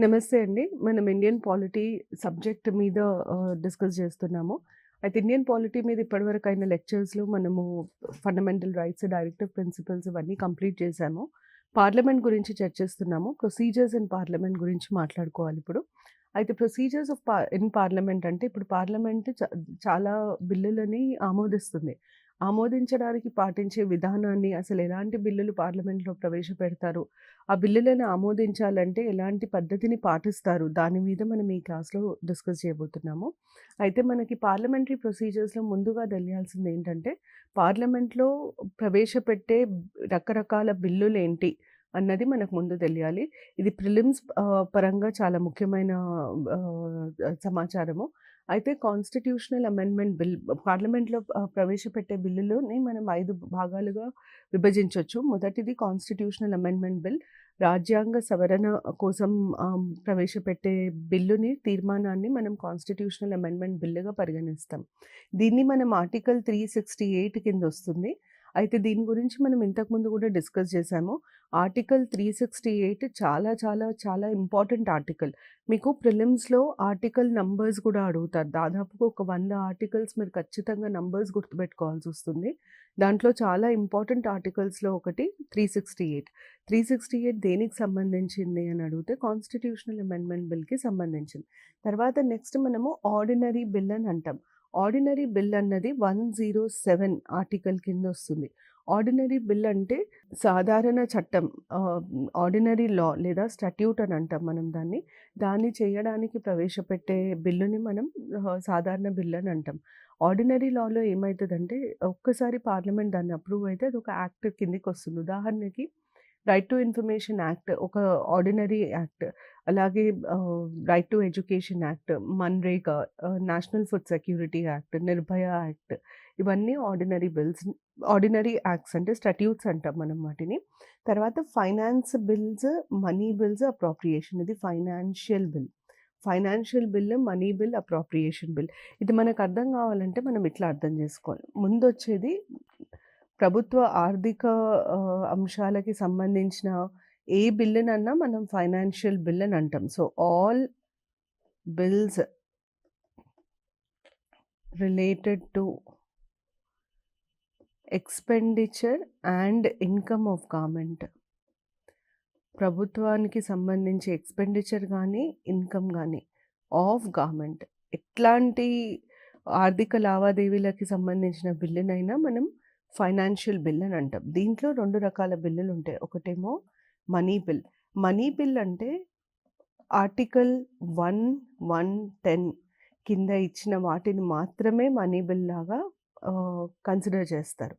నమస్తే అండి. మనం ఇండియన్ పాలిటీ సబ్జెక్ట్ మీద డిస్కస్ చేస్తున్నాము. అయితే ఇండియన్ పాలిటీ మీద ఇప్పటివరకు అయిన లెక్చర్స్‌లో మనము ఫండమెంటల్ రైట్స్, డైరెక్టివ్ ప్రిన్సిపల్స్ ఇవన్నీ కంప్లీట్ చేశాము. పార్లమెంట్ గురించి చర్చిస్తున్నాము. ప్రొసీజర్స్ ఇన్ పార్లమెంట్ గురించి మాట్లాడుకోవాలిప్పుడు. అయితే ప్రొసీజర్స్ ఆఫ్ ఇన్ పార్లమెంట్ అంటే ఇప్పుడు పార్లమెంట్ చాలా బిల్లులని ఆమోదిస్తుంది. ఆమోదించడానికి పాటించే విధానాన్ని, అసలు ఎలాంటి బిల్లులు పార్లమెంట్‌లో ప్రవేశపెడతారు, ఆ బిల్లులను ఆమోదించాలంటే ఎలాంటి పద్ధతిని పాటిస్తారు? దాని మీద మనం ఈ క్లాస్‌లో డిస్కస్ చేయబోతున్నాము. అయితే మనకి పార్లమెంటరీ ప్రొసీజర్స్‌లో ముందుగా తెలియాల్సిందేంటంటే, పార్లమెంట్‌లో ప్రవేశపెట్టే రకరకాల బిల్లులేంటి అన్నది మనకు ముందు తెలియాలి. ఇది ప్రిలిమ్స్ పరంగా చాలా ముఖ్యమైన సమాచారము. అయితే కాన్స్టిట్యూషనల్ అమెండ్మెంట్ బిల్ పార్లమెంట్‌లో ప్రవేశపెట్టే బిల్లులని మనం 5 భాగాలుగా విభజించొచ్చు. మొదటిది కాన్స్టిట్యూషనల్ అమెండ్మెంట్ బిల్. రాజ్యాంగ సవరణ కోసం ప్రవేశపెట్టే తీర్మానాన్ని మనం కాన్స్టిట్యూషనల్ అమెండ్మెంట్ బిల్లుగా పరిగణిస్తాం. దీన్ని మనం ఆర్టికల్ 368 కిందొస్తుంది. అయితే దీని గురించి మనం ఇంతకుముందు కూడా డిస్కస్ చేశాము. ఆర్టికల్ 368 చాలా చాలా చాలా ఇంపార్టెంట్ ఆర్టికల్. మీకు ప్రిలిమ్స్‌లో ఆర్టికల్ నంబర్స్ కూడా అడుగుతారు. దాదాపుగా ఒక 100 ఆర్టికల్స్ మీరు ఖచ్చితంగా నంబర్స్ గుర్తుపెట్టుకోవాల్సొస్తుంది. దాంట్లో చాలా ఇంపార్టెంట్ ఆర్టికల్స్‌లో ఒకటి 368. 368 దేనికి సంబంధించింది అని అడిగితే కాన్స్టిట్యూషనల్ అమెండ్మెంట్ బిల్‌కి సంబంధించింది. తర్వాత నెక్స్ట్ మనము ఆర్డినరీ బిల్ అని అంటాం. ఆర్డినరీ బిల్ అన్నది 107 ఆర్టికల్ కిందొస్తుంది. ఆర్డినరీ బిల్ అంటే సాధారణ చట్టం, ఆర్డినరీ లా లేదా స్టాట్యూట్ అని అంటాం మనం దాన్ని. దాన్ని చేయడానికి ప్రవేశపెట్టే బిల్లుని మనం సాధారణ బిల్ అని అంటాం. ఆర్డినరీ లాలో ఏమైతదంటే ఒక్కసారి పార్లమెంట్ దాన్ని అప్రూవ్ అయితే అదొక యాక్ట్ కిందకొస్తుంది. ఉదాహరణకి రైట్ టు ఇన్ఫర్మేషన్ యాక్ట్ ఒక ఆర్డినరీ యాక్ట్. అలాగే right to education act, MNREGA, national food security act, Nirbhaya act ఇవన్నీ ఆర్డినరీ బిల్స్. ఆర్డినరీ యాక్ట్స్ అంటే స్టాట్యూట్స్ అంటాం మనం వాటిని. తర్వాత finance bills, money bills, appropriation ఇది financial bill. Financial bill, money bill, appropriation bill. ఇది మనకు అర్థం కావాలంటే మనం ఇట్లా అర్థం చేసుకోవాలి. ముందొచ్చేది ప్రభుత్వ ఆర్థిక అంశాలకి సంబంధించిన ఏ బిల్లునన్నా మనం ఫైనాన్షియల్ బిల్ అని అంటాం. So, all bills related to expenditure and income of government. ప్రభుత్వానికి సంబంధించి ఎక్స్‌పెండిచర్ గానీ, ఇన్‌కమ్ గానీ ఆఫ్ గవర్నమెంట్ ఎట్లాంటి ఆర్థిక లావాదేవీలకి సంబంధించిన బిల్లునైనా మనం ఫైనాన్షియల్ బిల్ అని అంటాం. దీంట్లో 2 రకాల బిల్లులుంటాయి. ఒకటేమో మనీ బిల్. మనీ బిల్ అంటే ఆర్టికల్ 110 కింద ఇచ్చిన వాటిని మాత్రమే మనీ బిల్ లాగా కన్సిడర్ చేస్తారు.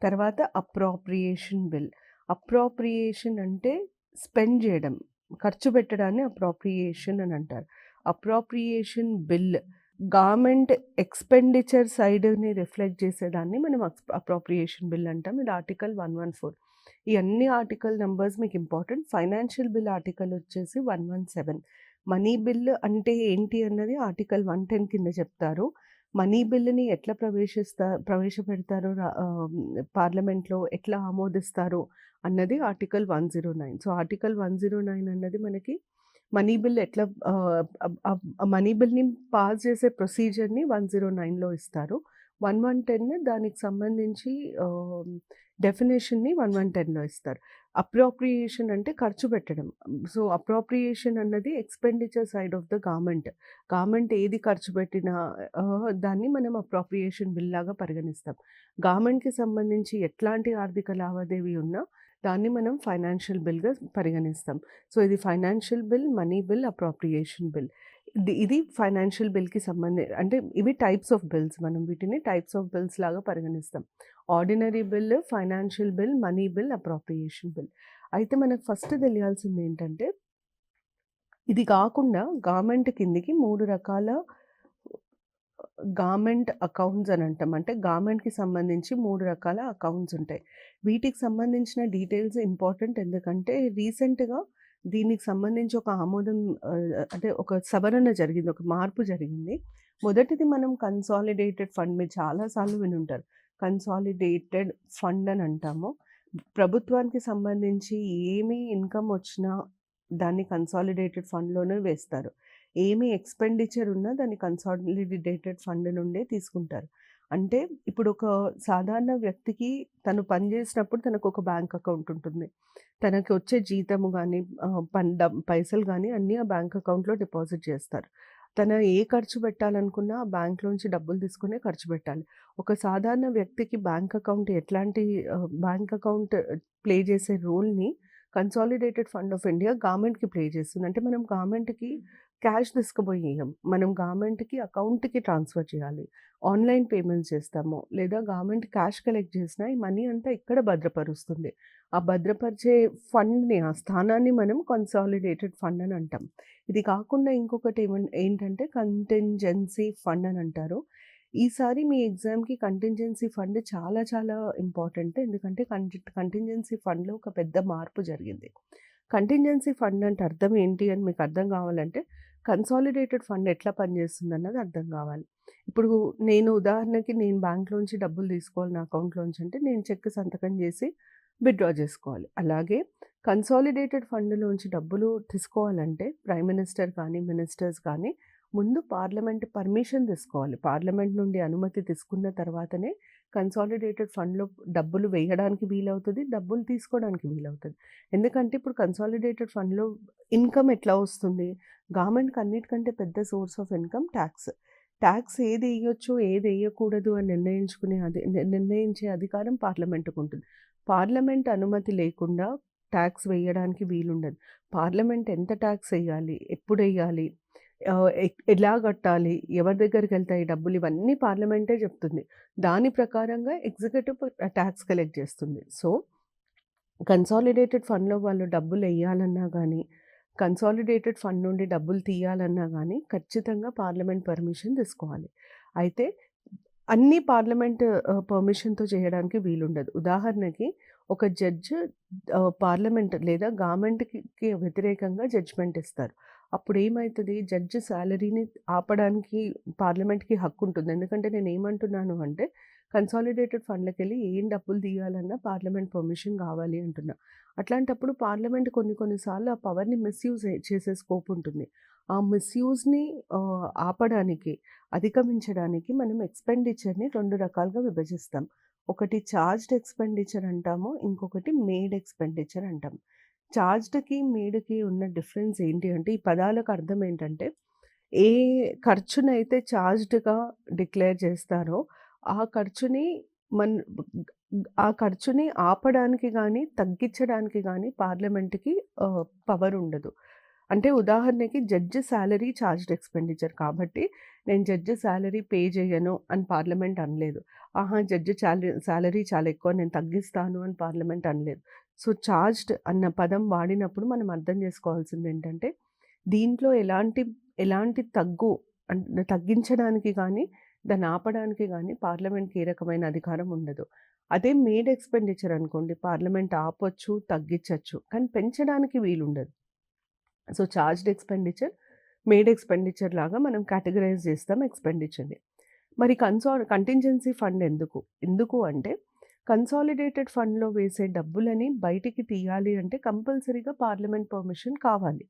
తర్వాత అప్రోప్రియేషన్ బిల్. అప్రోప్రియేషన్ అంటే స్పెండ్ చేయడం, ఖర్చు పెట్టడాన్ని అప్రోప్రియేషన్ అని అంటారు. అప్రోప్రియేషన్ బిల్ గవర్నమెంట్ ఎక్స్‌పెండిచర్ సైడ్‌ని రిఫ్లెక్ట్ చేసేదాన్ని మనం అప్రోప్రియేషన్ బిల్ అంటాం. ఇది ఆర్టికల్ 114. ఈ అన్ని ఆర్టికల్ నంబర్స్ మీకు ఇంపార్టెంట్. ఫైనాన్షియల్ బిల్ ఆర్టికల్ వచ్చేసి 117. మనీ బిల్ అంటే ఏంటి అన్నది ఆర్టికల్ 110 కింద చెప్తారు. మనీ బిల్‌ని ఎట్లా ప్రవేశపెడతారో పార్లమెంట్‌లో ఎట్లా ఆమోదిస్తారు అన్నది ఆర్టికల్ 109. సో, ఆర్టికల్ 109 అన్నది మనకి మనీ బిల్ ఎట్లా మనీ బిల్‌ని పాస్ చేసే ప్రొసీజర్‌ని 109లో ఇస్తారు. 110 దానికి సంబంధించి డెఫినిషన్‌ని 110లో ఇస్తారు. అప్రోప్రియేషన్ అంటే ఖర్చు పెట్టడం. సో, అప్రోప్రియేషన్ అన్నది expenditure side of the government. Government ఏది ఖర్చు పెట్టినా దాన్ని మనం అప్రోప్రియేషన్ బిల్ లాగా పరిగణిస్తాం. గవర్నమెంట్‌కి సంబంధించి ఎట్లాంటి ఆర్థిక లావాదేవీ ఉన్నా దాన్ని మనం ఫైనాన్షియల్ బిల్‌గా పరిగణిస్తాం. సో, ఇది financial bill, money bill, appropriation bill. ఇది ఫైనాన్షియల్ బిల్‌కి అంటే ఇవి టైప్స్ ఆఫ్ బిల్స్. మనం వీటిని టైప్స్ ఆఫ్ బిల్స్ లాగా పరిగణిస్తాం. Ordinary bill, financial bill, money bill, appropriation bill. అయితే మనకు ఫస్ట్ తెలియాల్సిందేంటంటే, ఇది కాకుండా గవర్నమెంట్ కిందకి 3 రకాల గవర్నమెంట్ అకౌంట్స్ అని అంటాం. అంటే గవర్నమెంట్‌కి సంబంధించి 3 రకాల అకౌంట్స్ ఉంటాయి. వీటికి సంబంధించిన డీటెయిల్స్ ఇంపార్టెంట్. ఎందుకంటే రీసెంట్‌గా దీనికి సంబంధించి ఒక ఆమోదం అంటే ఒక సవరణ జరిగింది. ఒక మార్పు జరిగింది. మొదటిది మనం కన్సాలిడేటెడ్ ఫండ్. మీరు చాలా సార్లు వినుంటారు. కన్సాలిడేటెడ్ ఫండ్ అని అంటాము. ప్రభుత్వానికి సంబంధించి ఏమి ఇన్‌కమ్ వచ్చినా దాన్ని కన్సాలిడేటెడ్ ఫండ్‌లోనే వేస్తారు. ఏమి ఎక్స్‌పెండిచర్ ఉన్నా దాన్ని కన్సాలిడేటెడ్ ఫండ్ నుండే తీసుకుంటారు. అంటే ఇప్పుడు ఒక సాధారణ వ్యక్తికి తను పని చేసినప్పుడు తనకొక బ్యాంక్ అకౌంట్ ఉంటుంది. తనకి వచ్చే జీతము గానీ, పైసలు గానీ అన్నీ ఆ బ్యాంక్ అకౌంట్‌లో డిపాజిట్ చేస్తారు. తను ఏ ఖర్చు పెట్టాలనుకున్నా ఆ బ్యాంక్‌లోంచి డబ్బులు తీసుకునే ఖర్చు పెట్టాలి. ఒక సాధారణ వ్యక్తికి బ్యాంక్ అకౌంట్ ఎట్లాంటి బ్యాంక్ అకౌంట్ ప్లే చేసే రోల్‌ని కన్సాలిడేటెడ్ ఫండ్ ఆఫ్ ఇండియా గవర్నమెంట్‌కి ప్లే చేస్తుంది. అంటే మనం గవర్నమెంట్‌కి క్యాష్ తీసుకుపోయి ఇయ్యం. మనం గవర్నమెంట్‌కి అకౌంట్‌కి ట్రాన్స్‌ఫర్ చేయాలి. ఆన్‌లైన్ పేమెంట్స్ చేస్తాము. లేదా గవర్నమెంట్ క్యాష్ కలెక్ట్ చేసినా ఈ మనీ అంతా ఇక్కడ భద్రపరుస్తుంది. ఆ భద్రపరిచే ఫండ్‌ని, ఆ స్థానాన్ని మనం కన్సాలిడేటెడ్ ఫండ్ అని అంటాం. ఇది కాకుండా ఇంకొకటి ఏంటంటే కంటింజెన్సీ ఫండ్ అని అంటారు. ఈసారి మీ ఎగ్జామ్‌కి కంటింజెన్సీ ఫండ్ చాలా చాలా ఇంపార్టెంట్. ఎందుకంటే కంటింజెన్సీ ఫండ్‌లో ఒక పెద్ద మార్పు జరిగింది. కంటింజెన్సీ ఫండ్ అంటే అర్థం ఏంటి అని మీకు అర్థం కావాలంటే, కన్సాలిడేటెడ్ ఫండ్ ఎట్లా పనిచేస్తుందన్నది అర్థం కావాలి. ఇప్పుడు ఉదాహరణకి బ్యాంక్‌లోంచి డబ్బులు తీసుకోవాలి నా అకౌంట్‌లోంచి అంటే, నేను చెక్ సంతకం చేసి విత్‌డ్రా చేసుకోవాలి. అలాగే కన్సాలిడేటెడ్ ఫండ్‌లోంచి డబ్బులు తీసుకోవాలంటే ప్రైమ్ మినిస్టర్ కానీ, మినిస్టర్స్ కానీ ముందు పార్లమెంట్ పర్మిషన్ తీసుకోవాలి. పార్లమెంట్ నుండి అనుమతి తీసుకున్న తర్వాతనే కన్సాలిడేటెడ్ ఫండ్‌లో డబ్బులు వేయడానికి వీలవుతది. డబ్బులు తీసుకోవడానికి వీలవుతది. ఎందుకంటే ఇప్పుడు కన్సాలిడేటెడ్ ఫండ్‌లో ఇన్‌కమ్ ఎట్లా వస్తుంది? గవర్నమెంట్‌కి అన్నిటికంటే పెద్ద source of income tax. Tax ఏదెయ్యొచ్చు, ఏదెయ్యకూడదు అని నిర్ణయించే అధికారం పార్లమెంట్‌కుంటుంది. పార్లమెంట్ అనుమతి లేకుండా టాక్స్ వేయడానికి వీలుండదు. పార్లమెంట్ ఎంత టాక్స్ ఎయ్యాలి? ఎప్పుడెయ్యాలి? ఎలా కట్టాలి? ఎవరి దగ్గరికెళ్తాయి డబ్బులు? ఇవన్నీ పార్లమెంటే చెప్తుంది. దాని ప్రకారంగా ఎగ్జిక్యూటివ్ టాక్స్ కలెక్ట్ చేస్తుంది. సో, కన్సాలిడేటెడ్ ఫండ్‌లో వాళ్ళు డబ్బులెయ్యాలన్నా గానీ, కన్సాలిడేటెడ్ ఫండ్ నుండి డబ్బులు తీయాలన్నా గానీ, ఖచ్చితంగా పార్లమెంట్ పర్మిషన్ తీసుకోవాలి. అయితే అన్నీ పార్లమెంట్ పర్మిషన్‌తో చేయడానికి వీలుండదు. ఉదాహరణకి ఒక జడ్జ్ పార్లమెంట్ లేదా గవర్నమెంట్‌కి వ్యతిరేకంగా జడ్జ్‌మెంట్ ఇస్తారు. అప్పుడేమైతది జడ్జ్ సాలరీని ఆపడానికి పార్లమెంట్‌కి హక్కుంటుంది. ఎందుకంటే నేనేమంటున్నాను అంటే కన్సాలిడేటెడ్ ఫండ్‌లకెళ్ళి ఏం డబ్బులు తీయాలన్నా పార్లమెంట్ పర్మిషన్ కావాలి అంటున్నా. అట్లాంటప్పుడు పార్లమెంట్ కొన్ని సార్లు ఆ పవర్‌ని మిస్‌యూజ్ చేసే స్కోప్ ఉంటుంది. ఆ మిస్‌యూజ్‌ని ఆపడానికి, అధిగమించడానికి మనం ఎక్స్‌పెండిచర్‌ని 2 రకాలుగా విభజిస్తాం. ఒకటి చార్జ్డ్ ఎక్స్‌పెండిచర్ అంటాము. ఇంకొకటి మేడ్ ఎక్స్‌పెండిచర్ అంటాం. చార్జ్డ్‌కి, మేడ్‌కి ఉన్న డిఫరెన్స్ ఏంటి అంటే, ఈ పదాలకు అర్థం ఏంటంటే, ఏ ఖర్చునైతే చార్జ్డ్‌గా డిక్లేర్ చేస్తారో, ఆ ఖర్చుని మన్ ఆ ఖర్చుని ఆపడానికి గానీ, తగ్గించడానికి గానీ పార్లమెంట్‌కి పవర్ ఉండదు. అంటే ఉదాహరణకి జడ్జ్ సాలరీ చార్జ్డ్ ఎక్స్‌పెండిచర్ కాబట్టి, నేను జడ్జ్ సాలరీ పే చేయను అని పార్లమెంట్ అనలేదు. ఆహా! జడ్జ్ సాలరీ చాలా ఎక్కువ నేను తగ్గిస్తాను అని పార్లమెంట్ అనలేదు. సో, చార్జ్డ్ అన్న పదం వాడినప్పుడు మనం అర్థం చేసుకోవాల్సిందేంటంటే, దీంట్లో ఎలాంటి తగ్గించడానికి గానీ, దాన్ని ఆపడానికి గానీ పార్లమెంట్‌కి ఏ రకమైన అధికారం ఉండదు. అదే మేడ్ ఎక్స్‌పెండిచర్ అనుకోండి పార్లమెంట్ ఆపొచ్చు, తగ్గించొచ్చు. కానీ పెంచడానికి వీలుండదు. So, charged expenditure, made expenditure లాగా మనం కేటగరైజ్ చేస్తాం ఎక్స్‌పెండిచర్‌ని. మరి కంటింజెన్సీ ఫండ్ ఎందుకు? ఎందుకు అంటే కన్సాలిడేటెడ్ ఫండ్‌లో వేసే డబ్బులని బయటికి తీయాలి అంటే కంపల్సరీగా పార్లమెంట్ పర్మిషన్ కావాలి.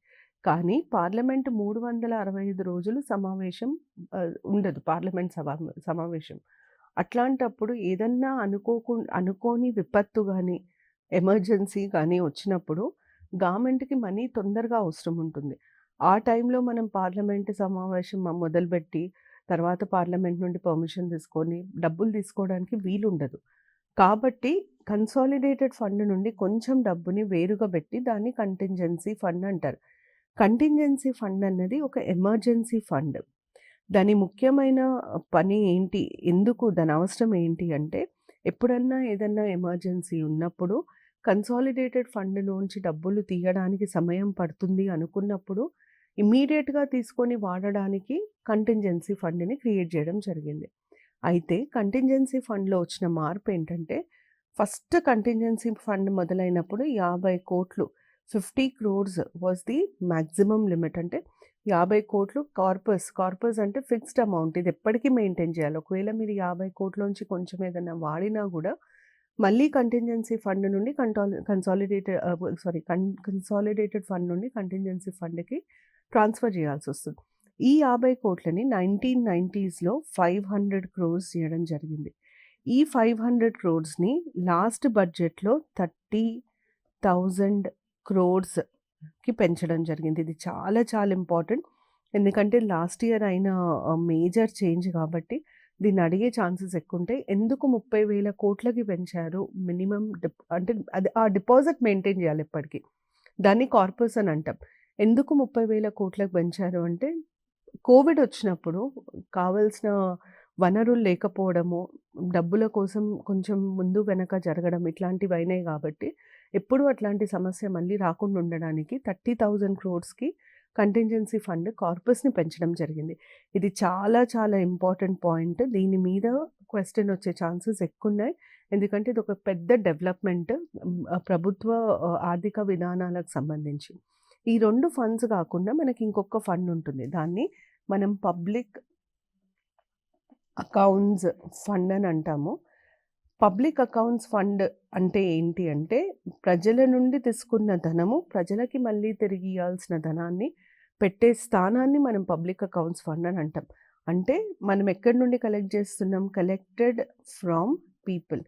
కానీ పార్లమెంట్ 365 రోజులు సమావేశం ఉండదు పార్లమెంట్ సమావేశం. అట్లాంటప్పుడు ఏదన్నా అనుకోని విపత్తు గానీ, ఎమర్జెన్సీ గానీ వచ్చినప్పుడు గవర్నమెంట్‌కి మనీ తొందరగా అవసరం ఉంటుంది. ఆ టైంలో మనం పార్లమెంట్ సమావేశం మొదలుపెట్టి, తర్వాత పార్లమెంట్ నుండి పర్మిషన్ తీసుకొని, డబ్బులు తీసుకోవడానికి వీలుండదు. కాబట్టి కన్సాలిడేటెడ్ ఫండ్ నుండి కొంచెం డబ్బుని వేరుగా పెట్టి దాన్ని కంటింజెన్సీ ఫండ్ అంటారు. కంటింజెన్సీ ఫండ్ అన్నది ఒక ఎమర్జెన్సీ ఫండ్. దాని ముఖ్యమైన పని ఏంటి? ఎందుకు? దాని అవసరం ఏంటి అంటే, ఎప్పుడన్నా ఏదన్నా ఎమర్జెన్సీ ఉన్నప్పుడు కన్సాలిడేటెడ్ ఫండ్ నుంచి డబ్బులు తీయడానికి సమయం పడుతుంది అనుకున్నప్పుడు, ఇమ్మీడియేట్‌గా తీసుకొని వాడడానికి కంటింజెన్సీ ఫండ్‌ని క్రియేట్ చేయడం జరిగింది. అయితే కంటింజెన్సీ ఫండ్‌లో వచ్చిన మార్పేంటంటే, ఫస్ట్ కంటింజెన్సీ ఫండ్ మొదలైనప్పుడు 50,00,00,000 50 crores was the maximum limit. అంటే 50,00,00,000 కార్పస్ అంటే ఫిక్స్డ్ అమౌంట్. ఇది ఎప్పటికీ మెయింటైన్ చేయాలి. ఒకవేళ మీరు 50,00,00,000 కొంచెం ఏదైనా వాడినా గూడా మళ్ళీ కంటింజెన్సీ ఫండ్ నుండి కన్సాలిడేటెడ్ ఫండ్ నుండి కంటింజెన్సీ ఫండ్‌కి ట్రాన్స్‌ఫర్ చేయాల్సొస్తుంది. ఈ 50 కోట్లని 1990స్‌లో 500 క్రోర్స్ చేయడం జరిగింది. ఈ 500 క్రోర్స్‌ని లాస్ట్ బడ్జెట్‌లో 30,000 క్రోర్స్‌కి పెంచడం జరిగింది. ఇది చాలా చాలా ఇంపార్టెంట్. ఎందుకంటే లాస్ట్ ఇయర్ అయిన మేజర్ చేంజ్ కాబట్టి దీన్ని అడిగే ఛాన్సెస్ ఎక్కువుంటాయి. ఎందుకు 30,000 కోట్లకి పెంచారు? మినిమమ్ అంటే అది ఆ డిపాజిట్ మెయింటైన్ చేయాలి ఎప్పటికి. దాన్ని కార్పస్ అని అంటాం. ఎందుకు 30,000 కోట్లకు పెంచారు అంటే, కోవిడ్ వచ్చినప్పుడు కావాల్సిన వనరులు లేకపోవడము, డబ్బుల కోసం కొంచెం ముందు వెనక జరగడం ఇట్లాంటివయినాయి కాబట్టి, ఎప్పుడూ అట్లాంటి సమస్య మళ్ళీ రాకుండా ఉండడానికి 30,000 క్రోర్స్‌కి కంటింజెన్సీ ఫండ్ కార్పస్‌ని పెంచడం జరిగింది. ఇది చాలా చాలా ఇంపార్టెంట్ పాయింట్. దీని మీద క్వెషన్ వచ్చే ఛాన్సెస్ ఎక్కువున్నాయి. ఎందుకంటే ఇదొక పెద్ద డెవలప్‌మెంట్ ప్రభుత్వ ఆర్థిక విధానాలకు సంబంధించి. ఈ 2 ఫండ్స్ కాకుండా మనకి ఇంకొక ఫండ్ ఉంటుంది. దాన్ని మనం పబ్లిక్ అకౌంట్స్ ఫండ్ అని అంటాము. పబ్లిక్ అకౌంట్స్ ఫండ్ అంటే ఏంటి అంటే, ప్రజల నుండి తీసుకున్న ధనము ప్రజలకి మళ్ళీ తిరిగి ఇయ్యాల్సిన ధనాన్ని పెట్టే స్థానాన్ని మనం పబ్లిక్ అకౌంట్స్ ఫండ్ అని అంటాం. అంటే మనం ఎక్కడి నుండి కలెక్ట్ చేస్తున్నాం? Collected from people.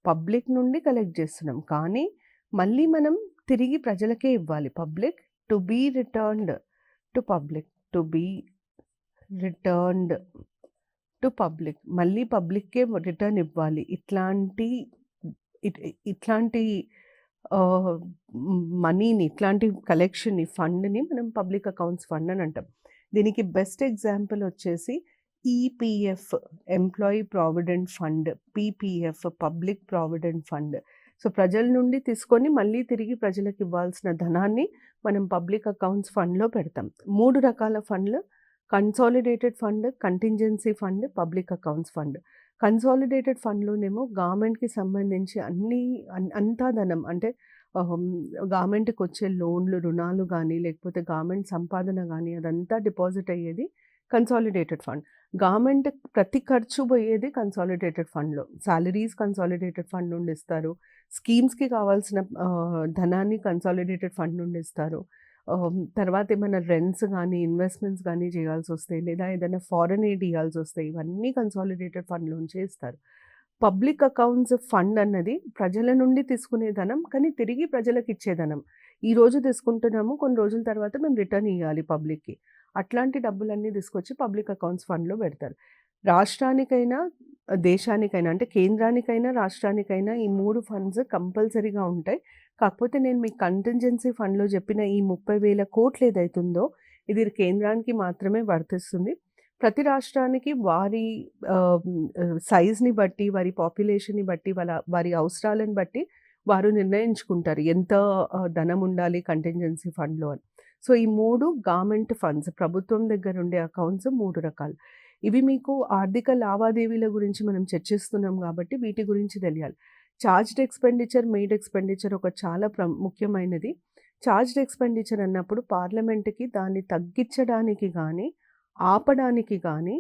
పబ్లిక్ నుండి కలెక్ట్ చేస్తున్నాం. కానీ మళ్ళీ మనం తిరిగి ప్రజలకే ఇవ్వాలి. Public to be returned to public. To be returned to public. మళ్ళీ పబ్లిక్‌కే రిటర్న్ ఇవ్వాలి. ఇట్లాంటి మనీని, ఇట్లాంటి కలెక్షన్‌ని, ఫండ్‌ని మనం పబ్లిక్ అకౌంట్స్ ఫండ్ అని అంటాం. దీనికి బెస్ట్ ఎగ్జాంపుల్ వచ్చేసి EPF, employee provident fund, PPF, public provident fund. So ప్రజల నుండి తీసుకొని మళ్ళీ తిరిగి ప్రజలకు ఇవ్వాల్సిన ధనాన్ని మనం పబ్లిక్ అకౌంట్స్ ఫండ్‌లో పెడతాం. 3 రకాల ఫండ్‌లు: consolidated fund, contingency fund, public accounts fund. Consolidated ఫండ్‌లోనేమో గవర్నమెంట్‌కి సంబంధించి అంతా ధనం అంటే గవర్నమెంట్‌కి వచ్చే లోన్‌లు, రుణాలు గానీ, లేకపోతే గవర్నమెంట్ సంపాదన గానీ అదంతా డిపాజిట్ అయ్యేది కన్సాలిడేటెడ్ ఫండ్. గవర్నమెంట్ ప్రతి ఖర్చు పోయేది కన్సాలిడేటెడ్ ఫండ్‌లో. సాలరీస్ కన్సాలిడేటెడ్ ఫండ్ నుండి ఇస్తారు. స్కీమ్స్‌కి కావాల్సిన ధనాన్ని కన్సాలిడేటెడ్ ఫండ్ నుండి ఇస్తారు. తర్వాత ఏమైనా రెంట్స్ గానీ, ఇన్వెస్ట్‌మెంట్స్ గానీ చేయాల్సొస్తాయి. లేదా ఏదైనా ఫారెన్ ఎయిడ్ ఇయ్యాల్సొస్తాయి. ఇవన్నీ కన్సాలిడేటెడ్ ఫండ్‌లోంచే ఇస్తారు. పబ్లిక్ అకౌంట్స్ ఫండ్ అన్నది ప్రజల నుండి తీసుకునే ధనం, కానీ తిరిగి ప్రజలకిచ్చే ధనం. ఈరోజు తీసుకుంటున్నాము, కొన్ని రోజుల తర్వాత మేము రిటర్న్ ఇయ్యాలి పబ్లిక్‌కి. అట్లాంటి డబ్బులన్నీ తీసుకొచ్చి పబ్లిక్ అకౌంట్స్ ఫండ్‌లో పెడతారు. రాష్ట్రానికైనా, దేశానికైనా అంటే కేంద్రానికైనా, రాష్ట్రానికైనా ఈ 3 ఫండ్స్ కంపల్సరీగా ఉంటాయి. కాకపోతే నేను మీకు కంటింజెన్సీ ఫండ్‌లో చెప్పిన ఈ 30,000 కోట్లు ఏదైతుందో ఇది కేంద్రానికి మాత్రమే వర్తిస్తుంది. ప్రతి రాష్ట్రానికి వారి సైజ్‌ని బట్టి, వారి పాపులేషన్‌ని బట్టి, వారి అవసరాలను బట్టి వారు నిర్ణయించుకుంటారు. ఎంత ధనం ఉండాలి కంటింజెన్సీ ఫండ్‌లో అని. సో ఈ 3 గవర్నమెంట్ ఫండ్స్, ప్రభుత్వం దగ్గర ఉండే అకౌంట్స్ 3 రకాలు. ఇవి మీకు ఆర్థిక లావాదేవీల గురించి మనం చర్చిస్తున్నాం కాబట్టి వీటి గురించి తెలియాలి. చార్జ్డ్ ఎక్స్‌పెండిచర్, మెయిడ్ ఎక్స్‌పెండిచర్ ఒక చాలా ముఖ్యమైనది. చార్జ్డ్ ఎక్స్‌పెండిచర్ అన్నప్పుడు పార్లమెంట్‌కి దాన్ని తగ్గించడానికి గానీ, ఆపడానికి గానీ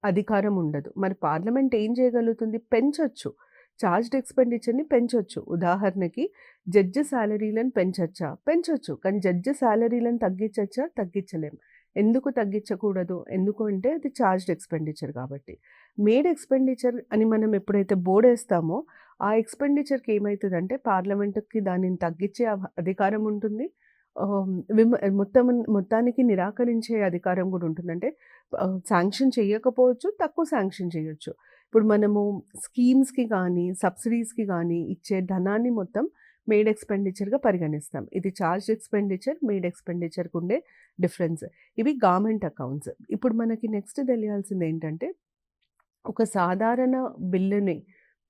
అధికారం ఉండదు. మరి పార్లమెంట్ ఏం చేయగలుగుతుంది? పెంచొచ్చు. చార్జ్డ్ ఎక్స్‌పెండిచర్‌ని పెంచొచ్చు. ఉదాహరణకి జడ్జి సాలరీలను పెంచొచ్చా? పెంచొచ్చు. కానీ జడ్జి సాలరీలను తగ్గించొచ్చా? తగ్గించలేం. ఎందుకు తగ్గించకూడదు? ఎందుకు అంటే అది చార్జ్డ్ ఎక్స్‌పెండిచర్ కాబట్టి. మేడ్ ఎక్స్‌పెండిచర్ అని మనం ఎప్పుడైతే బోర్డేస్తామో ఆ ఎక్స్‌పెండిచర్‌కి ఏమైతదంటే పార్లమెంట్‌కి దానిని తగ్గించే అధికారం ఉంటుంది. మొత్తానికి నిరాకరించే అధికారం కూడా ఉంటుంది. అంటే శాంక్షన్ చేయకపోవచ్చు, తక్కువ శాంక్షన్ చేయొచ్చు. ఇప్పుడు మనము స్కీమ్స్‌కి గానీ, సబ్సిడీస్‌కి గానీ ఇచ్చే ధనాన్ని మొత్తం మేడ్ ఎక్స్‌పెండిచర్‌గా పరిగణిస్తాం. ఇది చార్జ్డ్ ఎక్స్‌పెండిచర్, మేడ్ ఎక్స్‌పెండిచర్‌కి ఉండే డిఫరెన్స్. ఇవి గవర్నమెంట్ అకౌంట్స్. ఇప్పుడు మనకి నెక్స్ట్ తెలియాల్సిందేంటంటే, ఒక సాధారణ బిల్లుని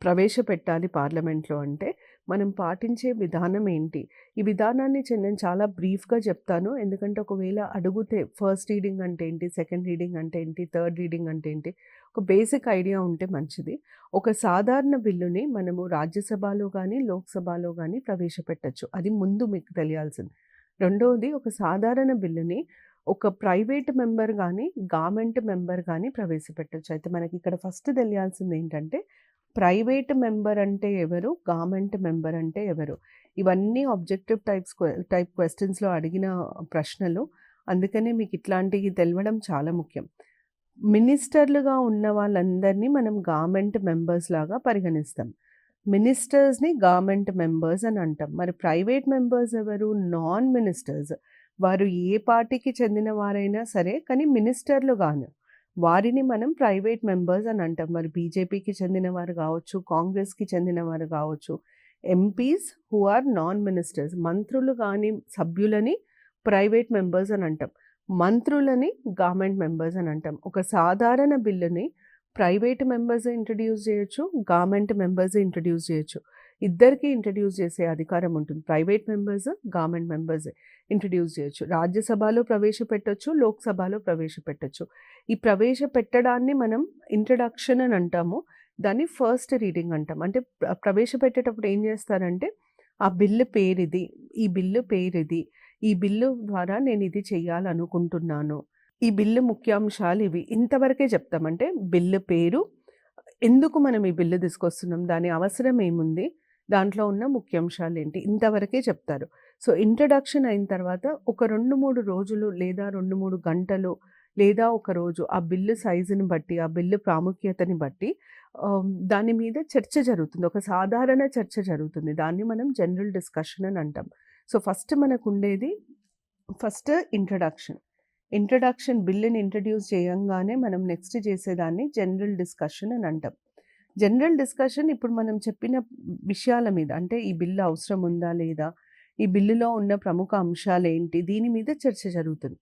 ప్రవేశపెట్టాలి పార్లమెంట్‌లో అంటే, మనం పాటించే విధానం ఏంటి? ఈ విధానాన్ని నేను చాలా బ్రీఫ్‌గా చెప్తాను. ఎందుకంటే ఒకవేళ అడిగితే ఫస్ట్ రీడింగ్ అంటే ఏంటి? సెకండ్ రీడింగ్ అంటే ఏంటి? థర్డ్ రీడింగ్ అంటే ఏంటి? ఒక బేసిక్ ఐడియా ఉంటే మంచిది. ఒక సాధారణ బిల్లుని మనము రాజ్యసభలో గానీ, లోక్‌సభలో గానీ ప్రవేశపెట్టొచ్చు. అది ముందు మీకు తెలియాల్సింది. రెండోది, ఒక సాధారణ బిల్లుని ఒక ప్రైవేట్ మెంబర్ గానీ, గవర్నమెంట్ మెంబర్ గానీ ప్రవేశపెట్టొచ్చు. అయితే మనకిక్కడ ఫస్ట్ తెలియాల్సిందేంటంటే, ప్రైవేట్ మెంబర్ అంటే ఎవరు? గవర్నమెంట్ మెంబర్ అంటే ఎవరు? ఇవన్నీ ఆబ్జెక్టివ్ టైప్ క్వెషన్స్‌లో అడిగిన ప్రశ్నలు. అందుకనే మీకు ఇట్లాంటివి తెలవడం చాలా ముఖ్యం. మినిస్టర్లుగా ఉన్న వాళ్ళందరినీ మనం గవర్నమెంట్ మెంబర్స్ లాగా పరిగణిస్తాం. మినిస్టర్స్‌ని గవర్నమెంట్ మెంబర్స్ అని అంటాం. మరి ప్రైవేట్ మెంబర్స్ ఎవరు? Non ministers. వారు ఏ పార్టీకి చెందిన వారైనా సరే, కానీ మినిస్టర్లు గాను. వారిని మనం ప్రైవేట్ మెంబర్స్ అని అంటాం. మరి బీజేపీకి చెందినవారు కావచ్చు, కాంగ్రెస్‌కి చెందినవారు కావచ్చు. MPs who are non ministers, మంత్రులు గాని సభ్యులని ప్రైవేట్ మెంబర్స్ అని అంటాం. మంత్రులని గవర్నమెంట్ మెంబర్స్ అని అంటాం. ఒక సాధారణ బిల్లుని ప్రైవేట్ మెంబర్స్ ఇంట్రడ్యూస్ చేయొచ్చు, గవర్నమెంట్ మెంబర్స్ ఇంట్రడ్యూస్ చేయొచ్చు. ఇద్దరికీ ఇంట్రడ్యూస్ చేసే అధికారం ఉంటుంది. Private members, government members introduce చేయొచ్చు. రాజ్యసభలో ప్రవేశపెట్టొచ్చు, లోక్సభలో ప్రవేశపెట్టొచ్చు. ఈ ప్రవేశపెట్టడాన్ని మనం ఇంట్రడక్షన్ అని అంటాము. దాన్ని ఫస్ట్ రీడింగ్ అంటాం. అంటే ప్రవేశపెట్టేటప్పుడు ఏం చేస్తారంటే, ఆ బిల్లు పేరిది, ఈ బిల్లు పేరిది, ఈ బిల్లు ద్వారా నేను ఇది చేయాలనుకుంటున్నాను, ఈ బిల్లు ముఖ్యాంశాలు ఇవి, ఇంతవరకే చెప్తాం. అంటే బిల్లు పేరు, ఎందుకు మనం ఈ బిల్లు తీసుకొస్తున్నాం, దాని అవసరం ఏముంది, దాంట్లో ఉన్న ముఖ్యాంశాలు ఏంటి, ఇంతవరకే చెప్తారు. సో ఇంట్రడక్షన్ అయిన తర్వాత ఒక 2-3 రోజులు లేదా 2-3 గంటలు లేదా ఒక రోజు ఆ బిల్లు సైజుని బట్టి, ఆ బిల్లు ప్రాముఖ్యతని బట్టి దాని మీద చర్చ జరుగుతుంది. ఒక సాధారణ చర్చ జరుగుతుంది. దాన్ని మనం జనరల్ డిస్కషన్ అని అంటాం. సో ఫస్ట్ మనకుండేది ఇంట్రడక్షన్. బిల్లుని ఇంట్రడ్యూస్ చేయంగానే మనం నెక్స్ట్ చేసేదాన్ని జనరల్ డిస్కషన్ అని అంటాం. జనరల్ డిస్కషన్ ఇప్పుడు మనం చెప్పిన విషయాల మీద, అంటే ఈ బిల్లు అవసరం ఉందా లేదా, ఈ బిల్లులో ఉన్న ప్రముఖ అంశాలు ఏంటి, దీని మీద చర్చ జరుగుతుంది.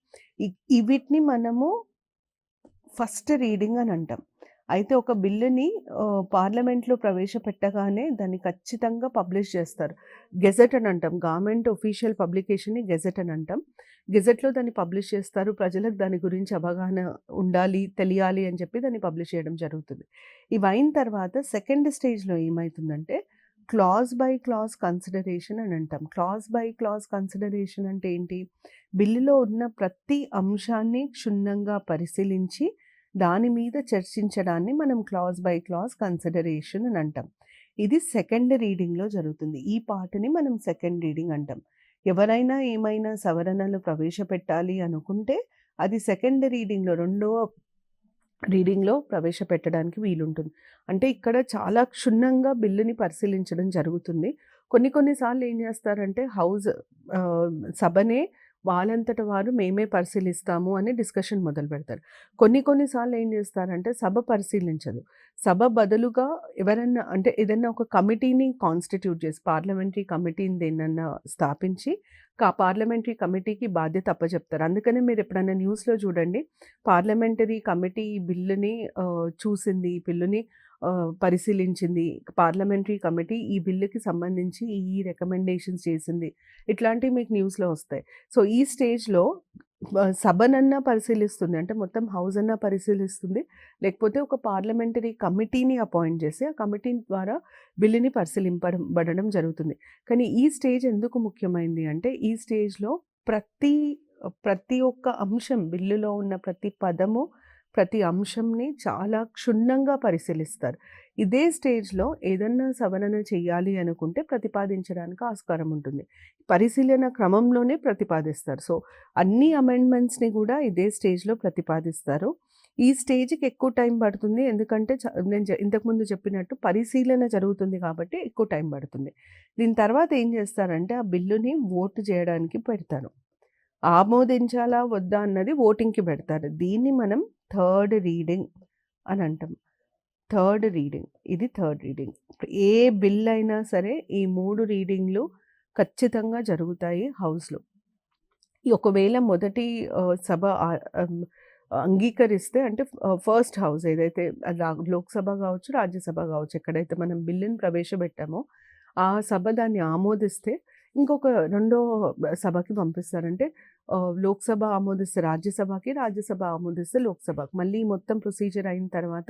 వీటిని మనము ఫస్ట్ రీడింగ్ అని అంటాం. అయితే ఒక బిల్లుని పార్లమెంట్లో ప్రవేశపెట్టగానే దాన్ని ఖచ్చితంగా పబ్లిష్ చేస్తారు. గెజెట్ అని అంటాం. గవర్నమెంట్ ఒఫీషియల్ పబ్లికేషన్ని గెజెట్ అని అంటాం. గెజెట్‌లో దాన్ని పబ్లిష్ చేస్తారు. ప్రజలకు దాని గురించి అవగాహన ఉండాలి, తెలియాలి అని చెప్పి దాన్ని పబ్లిష్ చేయడం జరుగుతుంది. ఇవయిన తర్వాత సెకండ్ స్టేజ్‌లో ఏమైతుందంటే, క్లాజ్ బై క్లాజ్ కన్సిడరేషన్ అని అంటాం. క్లాజ్ బై క్లాజ్ కన్సిడరేషన్ అంటే ఏంటి? బిల్లులో ఉన్న ప్రతి అంశాన్ని క్షుణ్ణంగా పరిశీలించి దాని మీద చర్చించడాన్ని మనం క్లాజ్ బై క్లాజ్ కన్సిడరేషన్ అని అంటాం. ఇది సెకండ్ రీడింగ్‌లో జరుగుతుంది. ఈ పార్ట్‌ని మనం సెకండ్ రీడింగ్ అంటాం. ఎవరైనా ఏమైనా సవరణలు ప్రవేశపెట్టాలి అనుకుంటే అది సెకండ్ రీడింగ్‌లో, రెండో రీడింగ్‌లో ప్రవేశపెట్టడానికి వీలుంటుంది. అంటే ఇక్కడ చాలా క్షుణ్ణంగా బిల్లుని పరిశీలించడం జరుగుతుంది. కొన్ని సార్లు ఏం చేస్తారంటే సభనే వాళ్ళంతట వారు మేమే పరిశీలిస్తాము అని డిస్కషన్ మొదలుపెడతారు. కొన్ని సార్లు ఏం చేస్తారంటే సభ పరిశీలించదు. సభ బదులుగా ఎవరన్నా, అంటే ఏదన్నా ఒక కమిటీని కాన్స్టిట్యూట్ చేసి, పార్లమెంటరీ కమిటీని దేన్నన్నా స్థాపించి పార్లమెంటరీ కమిటీకి బాధ్యత అప్పచెప్తారు. అందుకనే మీరు ఎప్పుడైనా న్యూస్‌లో చూడండి, పార్లమెంటరీ కమిటీ ఈ బిల్లుని చూసింది, ఈ బిల్లుని పరిశీలించింది, పార్లమెంటరీ కమిటీ ఈ బిల్లుకి సంబంధించి ఈ రికమెండేషన్స్ చేసింది, ఇట్లాంటివి మీకు న్యూస్‌లో వస్తాయి. సో ఈ స్టేజ్‌లో సభనన్నా పరిశీలిస్తుంది, అంటే మొత్తం హౌస్ అన్నా పరిశీలిస్తుంది, లేకపోతే ఒక పార్లమెంటరీ కమిటీని అపాయింట్ చేసి ఆ కమిటీ ద్వారా బిల్లుని పరిశీలింపబడడం జరుగుతుంది. కానీ ఈ స్టేజ్ ఎందుకు ముఖ్యమైంది అంటే, ఈ స్టేజ్‌లో ప్రతి ఒక్క అంశం, బిల్లులో ఉన్న ప్రతి పదము, ప్రతి అంశంని చాలా క్షుణ్ణంగా పరిశీలిస్తారు. ఇదే స్టేజ్‌లో ఏదన్నా సవరణ చేయాలి అనుకుంటే ప్రతిపాదించడానికి ఆస్కారం ఉంటుంది. పరిశీలన క్రమంలోనే ప్రతిపాదిస్తారు. సో అన్ని అమెండ్మెంట్స్‌ని కూడా ఇదే స్టేజ్‌లో ప్రతిపాదిస్తారు. ఈ స్టేజ్‌కి ఎక్కువ టైం పడుతుంది. ఎందుకంటే నేను ఇంతకుముందు చెప్పినట్టు పరిశీలన జరుగుతుంది కాబట్టి ఎక్కువ టైం పడుతుంది. దీని తర్వాత ఏం చేస్తారంటే, ఆ బిల్లుని ఓటు చేయడానికి పెడతారు. ఆమోదించాలా వద్దా అన్నది ఓటింగ్‌కి పెడతారు. దీన్ని మనం థర్డ్ రీడింగ్ అని అంటాం. ఇది థర్డ్ రీడింగ్. ఏ బిల్ అయినా సరే ఈ 3 రీడింగ్‌లు ఖచ్చితంగా జరుగుతాయి హౌస్‌లో. ఒకవేళ మొదటి సభ అంగీకరిస్తే, అంటే ఫస్ట్ హౌస్ ఏదైతే లోక్సభ కావచ్చు, రాజ్యసభ కావచ్చు, ఎక్కడైతే మనం బిల్లుని ప్రవేశపెట్టామో ఆ సభ దాన్ని ఆమోదిస్తే ఇంకొక రెండో సభకి పంపిస్తారంటే, లోక్సభ ఆమోదిస్తే రాజ్యసభకి, రాజ్యసభ ఆమోదిస్తే లోక్సభకి. మళ్ళీ మొత్తం ప్రొసీజర్ అయిన తర్వాత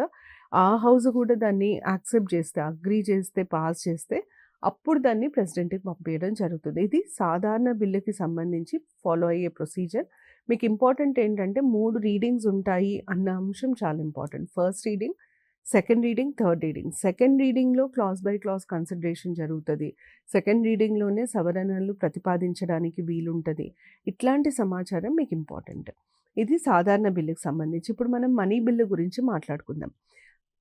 ఆ హౌస్ కూడా దాన్ని యాక్సెప్ట్ చేస్తే, అగ్రీ చేస్తే, పాస్ చేస్తే అప్పుడు దాన్ని ప్రెసిడెంట్‌కి పంపియడం జరుగుతుంది. ఇది సాధారణ బిల్లుకి సంబంధించి ఫాలో అయ్యే ప్రొసీజర్. మీకు ఇంపార్టెంట్ ఏంటంటే 3 రీడింగ్స్ ఉంటాయి అన్న అంశం చాలా important. First reading, second reading, third reading. Second రీడింగ్‌లో క్లాజ్ బై క్లాజ్ కన్సిడరేషన్ జరుగుతది. సెకండ్ రీడింగ్‌లోనే సవరణలు ప్రతిపాదించడానికి వీలుంటది. ఇట్లాంటి సమాచారం మీకు ఇంపార్టెంట్. ఇది సాధారణ బిల్లుకి సంబంధించి. ఇప్పుడు మనం మనీ బిల్లు గురించి మాట్లాడుకుందాం.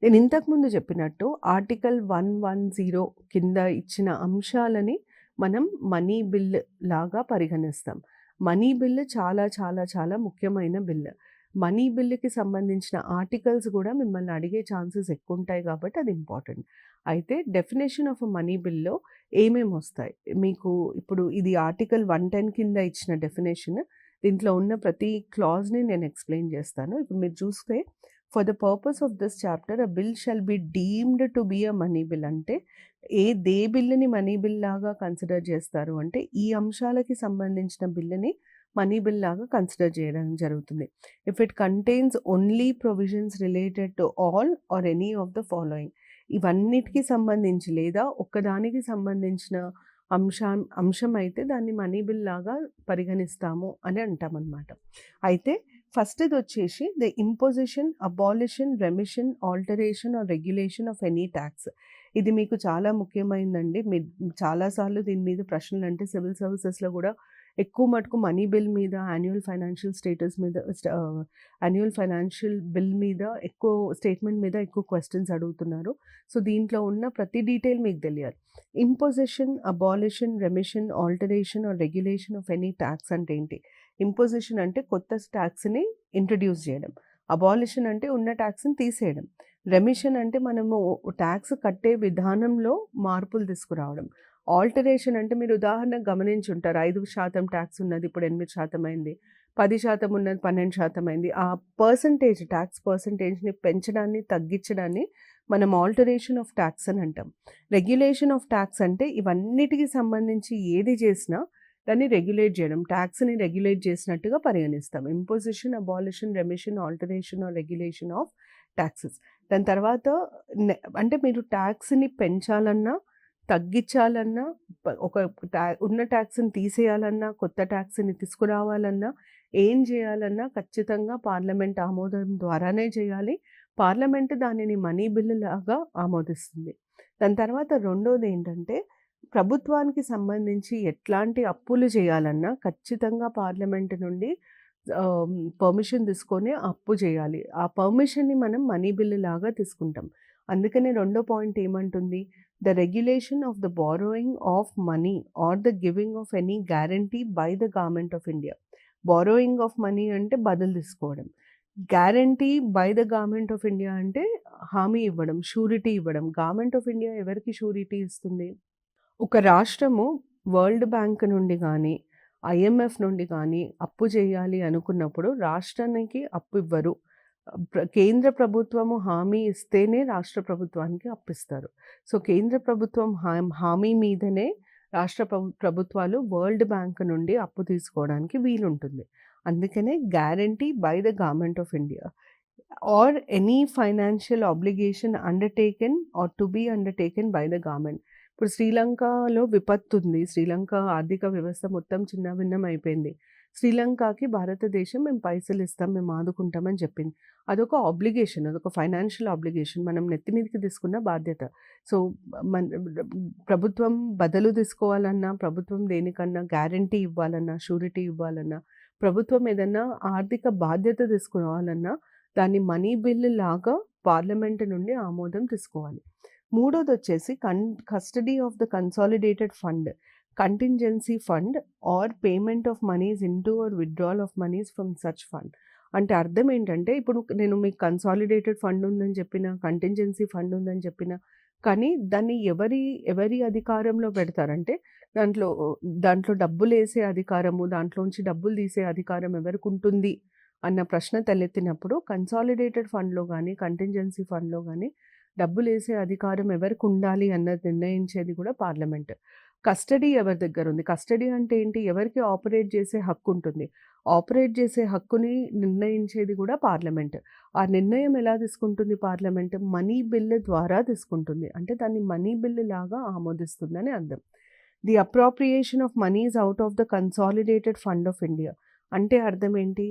నేను ఇంతకుముందు చెప్పినట్టు ఆర్టికల్ 110 కింద ఇచ్చిన అంశాలని మనం మనీ బిల్ లాగా పరిగణిస్తాం. మనీ బిల్ చాలా చాలా చాలా ముఖ్యమైన బిల్. మనీ బిల్లుకి సంబంధించిన ఆర్టికల్స్ కూడా మిమ్మల్ని అడిగే ఛాన్సెస్ ఎక్కువుంటాయి కాబట్టి అది ఇంపార్టెంట్. అయితే డెఫినిషన్ ఆఫ్ మనీ బిల్‌లో ఏమేమొస్తాయి? మీకు ఇప్పుడు ఇది ఆర్టికల్ 110 కింద ఇచ్చిన డెఫినిషన్. దీంట్లో ఉన్న ప్రతి క్లాజ్‌ని నేను ఎక్స్‌ప్లెయిన్ చేస్తాను. ఇప్పుడు మీరు చూస్తే for the purpose of this chapter a bill shall be deemed to be a money bill అంటే ఏ బిల్లుని మనీ బిల్ లాగా కన్సిడర్ చేస్తారు అంటే ఈ అంశాలకి సంబంధించిన బిల్లుని మనీ బిల్ లాగా కన్సిడర్ చేయడం జరుగుతుంది. If it contains only provisions related to all or any of the following ఇవన్నిటికి సంబంధించి లేదా ఒక్కదానికి సంబంధించిన అంశం అయితే దాన్ని మనీ బిల్ లాగా పరిగణిస్తాము అని అంటామన్నమాట. అయితే ఫస్ట్‌ది వచ్చేసి the imposition, abolition, remission, alteration or regulation of any tax. ఇది మీకు చాలా ముఖ్యమైనదండి. మీరు చాలా సార్లు దీని మీద ప్రశ్నలు అంటే సివిల్ సర్వీసెస్‌లో కూడా ఎక్కువ మటుకు మనీ బిల్ మీద, యాన్యువల్ ఫైనాన్షియల్ స్టేటస్ మీద యాన్యువల్ ఫైనాన్షియల్ బిల్ మీద ఎక్కువ స్టేట్మెంట్ మీద ఎక్కువ క్వెషన్స్ అడుగుతున్నారు. సో దీంట్లో ఉన్న ప్రతి డీటెయిల్ మీకు తెలియాలి. Imposition, abolition, remission, alteration or regulation of any tax అంటే ఏంటి? ఇంపోజిషన్ అంటే కొత్త ట్యాక్స్‌ని ఇంట్రడ్యూస్ చేయడం. అబాలిషన్ అంటే ఉన్న ట్యాక్స్‌ని తీసేయడం. రెమిషన్ అంటే మనము ట్యాక్స్ కట్టే విధానంలో మార్పులు తీసుకురావడం. ఆల్టరేషన్ అంటే మీరు ఉదాహరణకు గమనించుంటారు. 5% ట్యాక్స్ ఉన్నది ఇప్పుడు 8% అయింది. 10% ఉన్నది 12% అయింది. ఆ పర్సెంటేజ్ ట్యాక్స్ పర్సెంటేజ్‌ని పెంచడాన్ని, తగ్గించడాన్ని మనం ఆల్టరేషన్ ఆఫ్ ట్యాక్స్ అని అంటాం. రెగ్యులేషన్ ఆఫ్ ట్యాక్స్ అంటే ఇవన్నిటికి సంబంధించి ఏది చేసినా దాన్ని రెగ్యులేట్ చేయడం. ట్యాక్స్‌ని రెగ్యులేట్ చేసినట్టుగా పరిగణిస్తాం. Imposition, abolition, remission, alteration or regulation of taxes. దాని తర్వాత అంటే మీరు ట్యాక్స్‌ని పెంచాలన్నా, తగ్గించాలన్నా, ఒక ఉన్న ట్యాక్స్‌ని తీసేయాలన్నా, కొత్త ట్యాక్స్‌ని తీసుకురావాలన్నా, ఏం చేయాలన్నా ఖచ్చితంగా పార్లమెంట్ ఆమోదం ద్వారానే చేయాలి. పార్లమెంట్ దానిని మనీ బిల్ లాగా ఆమోదిస్తుంది. దాని తర్వాత రెండోదేంటంటే ప్రభుత్వానికి సంబంధించి ఎట్లాంటి అప్పులు చేయాలన్నా ఖచ్చితంగా పార్లమెంట్ నుండి పర్మిషన్ తీసుకొని అప్పు చేయాలి. ఆ పర్మిషన్‌ని మనం మనీ బిల్ లాగా తీసుకుంటాం. అందుకనే రెండో పాయింట్ ఏమంటుంది? The regulation of the borrowing of money are the giving of any guarantee by the government of India. Borrowing of money అంటే బదులు తీసుకోవడం. Guarantee by the government of India అంటే హామీ ఇవ్వడం, షూరిటీ ఇవ్వడం. గవర్నమెంట్ ఆఫ్ ఇండియా ఎవరికి surety ఇస్తుంది? ఒక రాష్ట్రము వరల్డ్ బ్యాంక్ నుండి కానీ, ఐఎంఎఫ్ నుండి కానీ అప్పు చేయాలి అనుకున్నప్పుడు రాష్ట్రానికి అప్పు ఇవ్వరు. కేంద్ర ప్రభుత్వము హామీ ఇస్తేనే రాష్ట్ర ప్రభుత్వానికి అప్పిస్తారు. సో కేంద్ర ప్రభుత్వం హామీ మీదనే రాష్ట్ర ప్రభుత్వాలు వరల్డ్ బ్యాంక్ నుండి అప్పు తీసుకోవడానికి వీలుంటుంది. అందుకనే guarantee by the government of India or any financial obligation undertaken or to be undertaken by the government. ఇప్పుడు శ్రీలంకలో విపత్తు ఉంది. శ్రీలంక ఆర్థిక వ్యవస్థ మొత్తం చిన్నాభిన్నం అయిపోయింది. శ్రీలంకకి భారతదేశం మేము పైసలు ఇస్తాం, మేము ఆదుకుంటామని చెప్పింది. అదొక ఆబ్లిగేషన్, అదొక ఫైనాన్షియల్ ఆబ్లిగేషన్. మనం నెత్తి మీదకి తీసుకున్న బాధ్యత. సో మన ప్రభుత్వం బదులు తీసుకోవాలన్నా, ప్రభుత్వం దేనికన్నా గ్యారంటీ ఇవ్వాలన్నా, షూరిటీ ఇవ్వాలన్నా, ప్రభుత్వం ఏదన్నా ఆర్థిక బాధ్యత తీసుకోవాలన్నా దాన్ని మనీ బిల్ లాగా పార్లమెంట్ నుండి ఆమోదం తీసుకోవాలి. మూడోదొచ్చేసి custody of the consolidated fund, contingency fund or payment of moneys into or withdrawal of moneys from such fund. అంటే అర్థం ఏంటంటే ఇప్పుడు నేను మీకు కన్సాలిడేటెడ్ ఫండ్ ఉందని చెప్పిన, కంటింజెన్సీ ఫండ్ ఉందని చెప్పిన, కానీ దాన్ని ఎవరి అధికారంలో పెడతారంటే దాంట్లో దాంట్లో డబ్బులేసే అధికారము, దాంట్లోంచి డబ్బులు తీసే అధికారం ఎవరికుంటుంది అన్న ప్రశ్న తలెత్తినప్పుడు కన్సాలిడేటెడ్ ఫండ్‌లో గానీ, కంటింజెన్సీ ఫండ్‌లో గానీ డబ్బులేసే అధికారం ఎవరికి ఉండాలి అన్నది నిర్ణయించేది కూడా పార్లమెంట్. కస్టడీ ఎవరి దగ్గర ఉంది? కస్టడీ అంటే ఏంటి? ఎవరికి ఆపరేట్ చేసే హక్కు ఉంటుంది. ఆపరేట్ చేసే హక్కుని నిర్ణయించేది కూడా పార్లమెంట్. ఆ నిర్ణయం ఎలా తీసుకుంటుంది పార్లమెంట్? మనీ బిల్ ద్వారా తీసుకుంటుంది. అంటే దాన్ని మనీ బిల్ లాగా ఆమోదిస్తుందని అర్థం. The appropriation of moneys out of the consolidated fund of India అంటే అర్థం ఏంటి?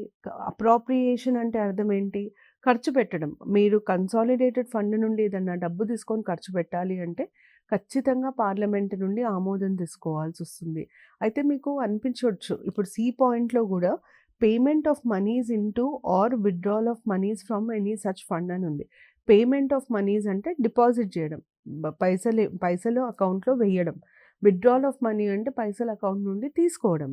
అప్రోప్రియేషన్ అంటే అర్థం ఏంటి? ఖర్చు పెట్టడం. మీరు కన్సాలిడేటెడ్ ఫండ్ నుండి ఏదన్నా డబ్బు తీసుకొని ఖర్చు పెట్టాలి అంటే ఖచ్చితంగా పార్లమెంట్ నుండి ఆమోదం తీసుకోవాల్సొస్తుంది. అయితే మీకు అనిపించొచ్చు ఇప్పుడు సి పాయింట్‌లో గూడా payment of moneys into or withdrawal of moneys from any such fund అని ఉంది. పేమెంట్ ఆఫ్ మనీస్ అంటే డిపాజిట్ చేయడం. పైసలు అకౌంట్‌లో వేయడం. విత్‌డ్రావల్ ఆఫ్ మనీ అంటే పైసలు అకౌంట్ నుండి తీసుకోవడం.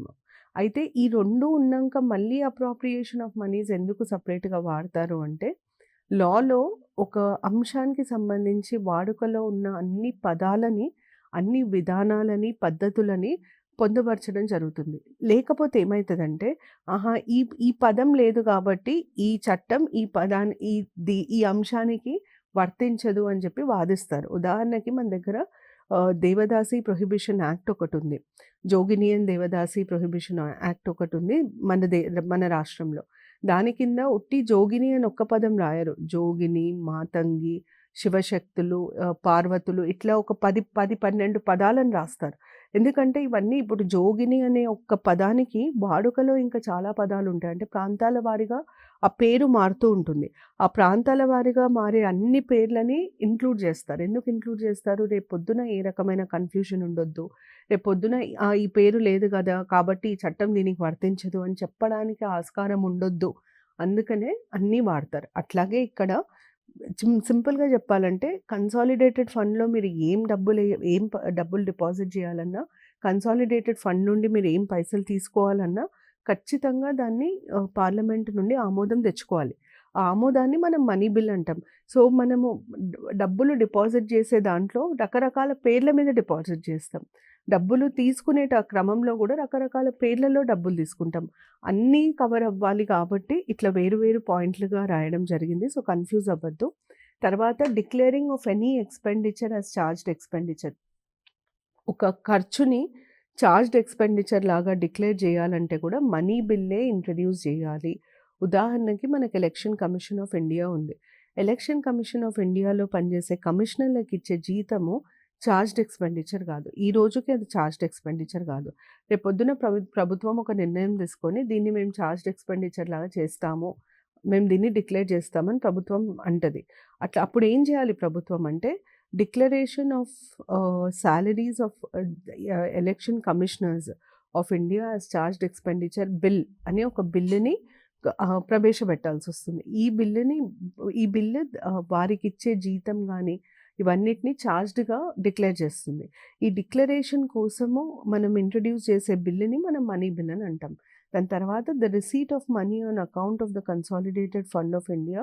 అయితే ఈ 2 ఉన్నాక మళ్ళీ అప్రోప్రియేషన్ ఆఫ్ మనీస్ ఎందుకు సెపరేట్‌గా వాడతారు అంటే, లాలో ఒక అంశానికి సంబంధించి వాడుకలో ఉన్న అన్ని పదాలని, అన్ని విధానాలని, పద్ధతులని పొందుపరచడం జరుగుతుంది. లేకపోతే ఏమైతదంటే, ఆహా! ఈ ఈ పదం లేదు కాబట్టి ఈ చట్టం ఈ పదాన్ని ఈ అంశానికి వర్తించదు అని చెప్పి వాదిస్తారు. ఉదాహరణకి మన దగ్గర దేవదాసి ప్రొహిబిషన్ యాక్ట్ ఒకటుంది. జోగినియన్ దేవదాసి ప్రొహిబిషన్ యాక్ట్ ఒకటుంది మన రాష్ట్రంలో. దాని కింద ఉట్టి జోగిని అని ఒక్క పదం రాయరు. జోగిని, మాతంగి, శివశక్తులు, పార్వతులు ఇట్లా ఒక 10, 12 పదాలను రాస్తారు. ఎందుకంటే ఇవన్నీ ఇప్పుడు జోగిని అనే ఒక్క పదానికి వాడుకలో ఇంకా చాలా పదాలుంటాయి. అంటే ప్రాంతాల వారీగా ఆ పేరు మారుతూ ఉంటుంది. ఆ ప్రాంతాల వారీగా మారే అన్ని పేర్లని ఇంక్లూడ్ చేస్తారు. ఎందుకు ఇంక్లూడ్ చేస్తారు? రేపొద్దున ఏ రకమైన కన్‌ఫ్యూజన్ ఉండొద్దు. రేపొద్దున ఈ పేరు లేదు గదా! కాబట్టి ఈ చట్టం దీనికి వర్తించదు అని చెప్పడానికి ఆస్కారం ఉండొద్దు. అందుకనే అన్నీ వాడతారు. అట్లాగే ఇక్కడ సింపుల్‌గా చెప్పాలంటే కన్సాలిడేటెడ్ ఫండ్‌లో మీరు ఏం డబ్బులు డిపాజిట్ చేయాలన్నా, కన్సాలిడేటెడ్ ఫండ్ నుండి మీరు ఏం పైసలు తీసుకోవాలన్నా ఖచ్చితంగా దాన్ని పార్లమెంట్ నుండి ఆమోదం తెచ్చుకోవాలి. ఆ ఆమోదాన్ని మనం మనీ బిల్ అంటాం. సో, మనము డబ్బులు డిపాజిట్ చేసే దాంట్లో రకరకాల పేర్ల మీద డిపాజిట్ చేస్తాం. డబ్బులు తీసుకునేట క్రమంలో కూడా రకరకాల పేర్లలో డబ్బులు తీసుకుంటాం. అన్నీ కవర్ అవ్వాలి కాబట్టి ఇట్లా వేరు వేరు పాయింట్లుగా రాయడం జరిగింది. సో, కన్‌ఫ్యూజ్ అవ్వద్దు. తర్వాత declaring of any expenditure as charged expenditure. ఒక ఖర్చుని చార్జ్డ్ ఎక్స్‌పెండిచర్ లాగా డిక్లేర్ చేయాలంటే కూడా మనీ బిల్లే ఇంట్రొడ్యూస్ చేయాలి. ఉదాహరణకి మనకి ఎలక్షన్ కమిషన్ ఆఫ్ ఇండియా ఉంది. ఎలక్షన్ కమిషన్ ఆఫ్ ఇండియాలో పనిచేసే కమిషనర్‌లకి ఇచ్చే జీతము చార్జ్డ్ ఎక్స్‌పెండిచర్ కాదు. ఈ రోజుకి అది చార్జ్డ్ ఎక్స్‌పెండిచర్ కాదు. రేపొద్దున ప్రభుత్వం ఒక నిర్ణయం తీసుకొని దీన్ని మేము చార్జ్డ్ ఎక్స్‌పెండిచర్ లాగా చేస్తాము. మేము దీన్ని డిక్లేర్ చేస్తామని ప్రభుత్వం అంటది. అట్లా అప్పుడు ఏం చేయాలి ప్రభుత్వం అంటే declaration of salaries of election commissioners of India as charged expenditure bill అనే ఒక బిల్లుని ప్రవేశపెట్టాల్సొస్తుంది. ఈ బిల్లు వారికిచ్చే జీతం గానీ ఇవన్నిటిని చార్జ్డ్‌గా డిక్లేర్ చేస్తుంది. ఈ డిక్లరేషన్ కోసము మనం ఇంట్రొడ్యూస్ చేసే బిల్లుని మనం మనీ బిల్ అని అంటాం. దాని తర్వాత the receipt of money on account of the consolidated fund of India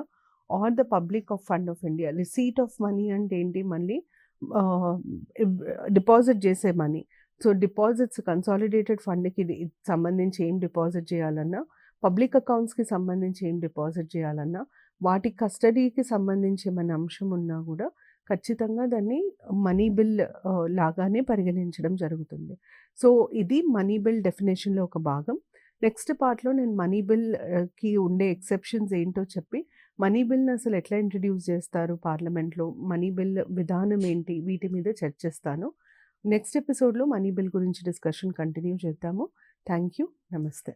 or the public of fund of India. Receipt of money అంటే ఏంటి? మళ్ళీ డిపాజిట్ చేసే మనీ. సో, డిపాజిట్స్ కన్సాలిడేటెడ్ ఫండ్‌కి సంబంధించి ఏం డిపాజిట్ చేయాలన్నా, పబ్లిక్ అకౌంట్స్‌కి సంబంధించి ఏం డిపాజిట్ చేయాలన్నా, వాటి కస్టడీకి సంబంధించి ఏమైనా అంశం ఉన్నా కూడా ఖచ్చితంగా దాన్ని మనీ బిల్ లాగానే పరిగణించడం జరుగుతుంది. సో, ఇది మనీ బిల్ డెఫినిషన్‌లో ఒక భాగం. నెక్స్ట్ పార్ట్‌లో నేను మనీ బిల్‌కి ఉండే ఎక్సెప్షన్స్ ఏంటో చెప్పి, మనీ బిల్‌ని అసలు ఎట్లా ఇంట్రొడ్యూస్ చేస్తారు పార్లమెంట్‌లో, మనీ బిల్ విధానం ఏంటి, వీటి మీద చర్చిస్తాను. నెక్స్ట్ ఎపిసోడ్‌లో మనీ బిల్ గురించి డిస్కషన్ కంటిన్యూ చేద్దాము. Thank you. నమస్తే.